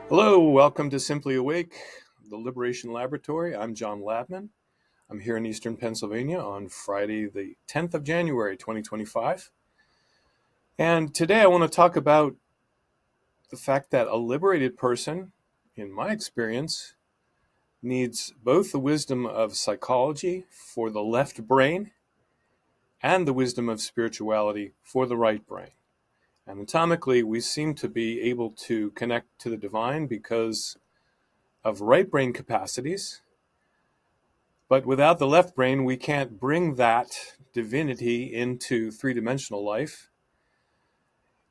Hello, welcome to Simply Awake, the Liberation Laboratory. I'm John Labman. I'm here in Eastern Pennsylvania on Friday, the 10th of January, 2025. And today I want to talk about the fact that a liberated person, in my experience, needs both the wisdom of psychology for the left brain and the wisdom of spirituality for the right brain. Anatomically, we seem to be able to connect to the divine because of right brain capacities. But without the left brain, we can't bring that divinity into three-dimensional life.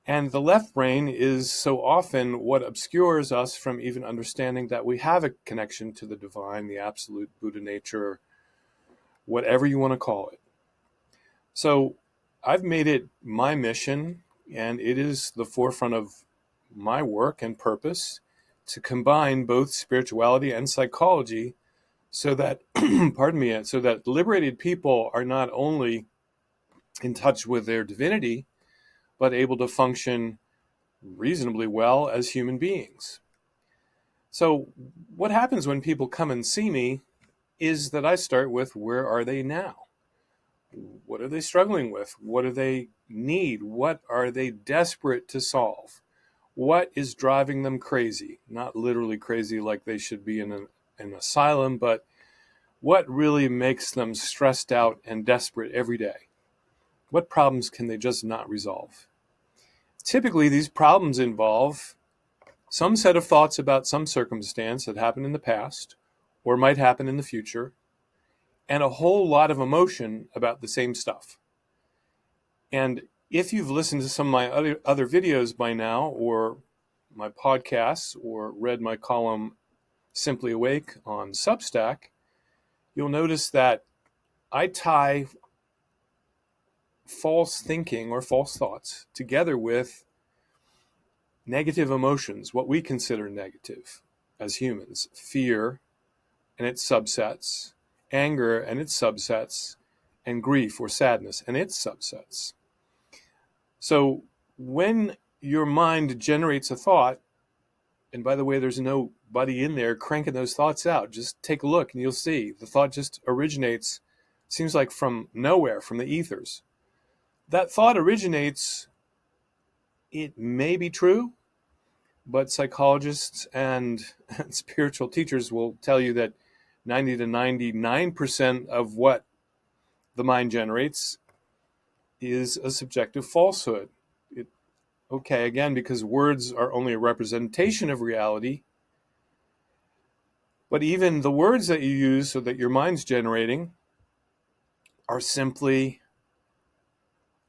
And the left brain is so often what obscures us from even understanding that we have a connection to the divine, the absolute Buddha nature, whatever you want to call it. So I've made it my mission, and it is the forefront of my work and purpose, to combine both spirituality and psychology so that, so that liberated people are not only in touch with their divinity, but able to function reasonably well as human beings. So what happens when people come and see me is that I start with, where are they now? What are they struggling with? What do they need? What are they desperate to solve? What is driving them crazy? Not literally crazy like they should be in an asylum, but what really makes them stressed out and desperate every day? What problems can they just not resolve? Typically, these problems involve some set of thoughts about some circumstance that happened in the past or might happen in the future, and a whole lot of emotion about the same stuff. And if you've listened to some of my other videos by now, or my podcasts, or read my column Simply Awake on Substack, you'll notice that I tie false thinking or false thoughts together with negative emotions, what we consider negative as humans: fear and its subsets, anger and its subsets, and grief or sadness and its subsets. So when your mind generates a thought, and by the way, there's nobody in there cranking those thoughts out. Just take a look and you'll see the thought just originates, seems like from nowhere, from the ethers. That thought originates, it may be true, but psychologists and spiritual teachers will tell you that 90 to 99% of what the mind generates is a subjective falsehood. Okay, again, because words are only a representation of reality, but even the words that you use so that your mind's generating are simply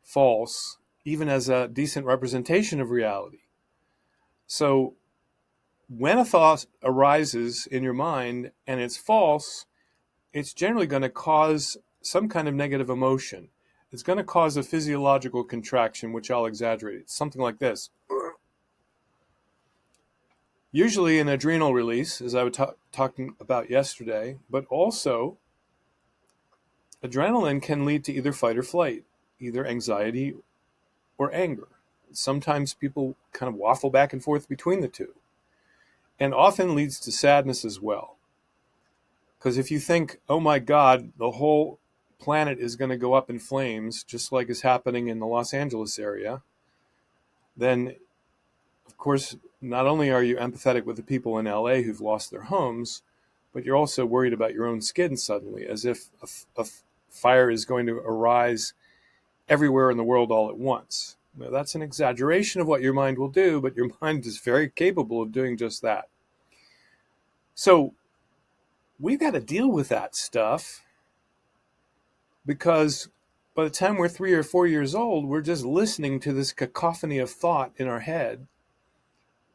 false, even as a decent representation of reality. So when a thought arises in your mind and it's false, it's generally going to cause some kind of negative emotion. It's going to cause a physiological contraction, which I'll exaggerate. It's something like this. Usually an adrenal release, as I was talking about yesterday, but also adrenaline can lead to either fight or flight, either anxiety or anger. Sometimes people kind of waffle back and forth between the two, and often leads to sadness as well. Because if you think, oh my God, the whole planet is going to go up in flames, just like is happening in the Los Angeles area, then, of course, not only are you empathetic with the people in LA who've lost their homes, but you're also worried about your own skin suddenly, as if a fire is going to arise everywhere in the world all at once. Now, that's an exaggeration of what your mind will do, but your mind is very capable of doing just that. So we've got to deal with that stuff, because by the time we're 3 or 4 years old, we're just listening to this cacophony of thought in our head,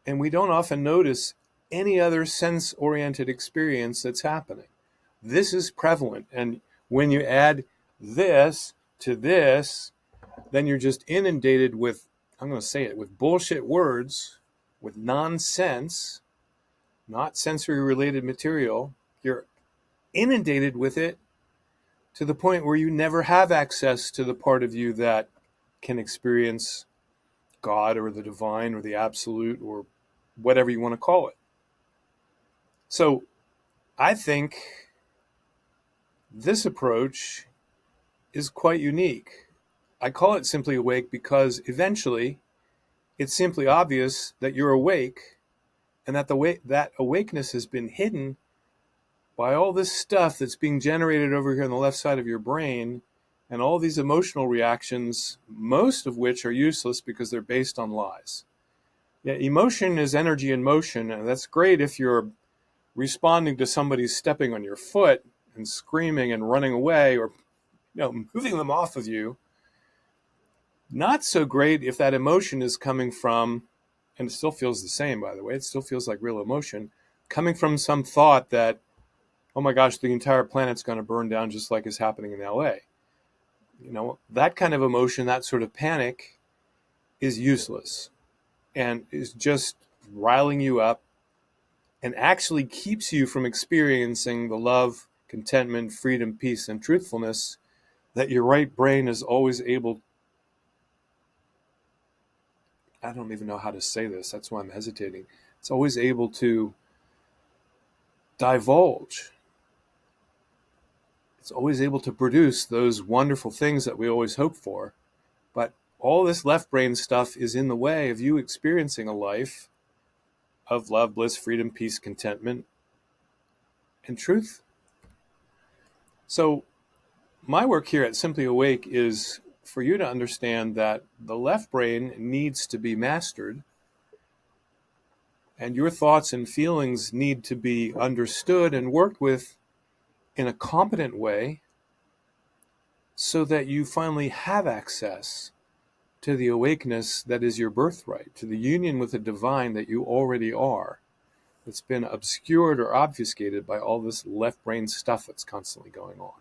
and we don't often notice any other sense-oriented experience that's happening. This is prevalent, and when you add this to this, then you're just inundated with, I'm going to say it, with bullshit words, with nonsense, not sensory-related material. You're inundated with it to the point where you never have access to the part of you that can experience God or the divine or the absolute or whatever you want to call it. So I think this approach is quite unique. I call it Simply Awake because eventually it's simply obvious that you're awake and that that awakeness has been hidden by all this stuff that's being generated over here on the left side of your brain and all these emotional reactions, most of which are useless because they're based on lies. Yeah, emotion is energy in motion, and that's great if you're responding to somebody stepping on your foot and screaming and running away, or moving them off of you. Not so great if that emotion is coming from, and it still feels the same, by the way, it still feels like real emotion, coming from some thought that, oh my gosh, the entire planet's going to burn down just like is happening in LA. That kind of emotion, that sort of panic is useless and is just riling you up and actually keeps you from experiencing the love, contentment, freedom, peace, and truthfulness that your right brain is always able. I don't even know how to say this. That's why I'm hesitating. It's always able to divulge. It's always able to produce those wonderful things that we always hope for. But all this left brain stuff is in the way of you experiencing a life of love, bliss, freedom, peace, contentment, and truth. So my work here at Simply Awake is for you to understand that the left brain needs to be mastered, and your thoughts and feelings need to be understood and worked with in a competent way so that you finally have access to the awakeness that is your birthright, to the union with the divine that you already are, that's been obscured or obfuscated by all this left brain stuff that's constantly going on.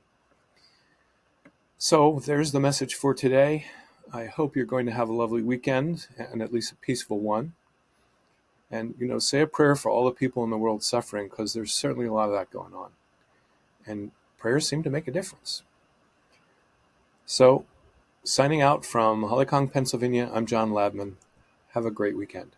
So there's the message for today. I hope you're going to have a lovely weekend, and at least a peaceful one. And, say a prayer for all the people in the world suffering, because there's certainly a lot of that going on. And prayers seem to make a difference. So, signing out from Hollycomb, Pennsylvania, I'm John Labman. Have a great weekend.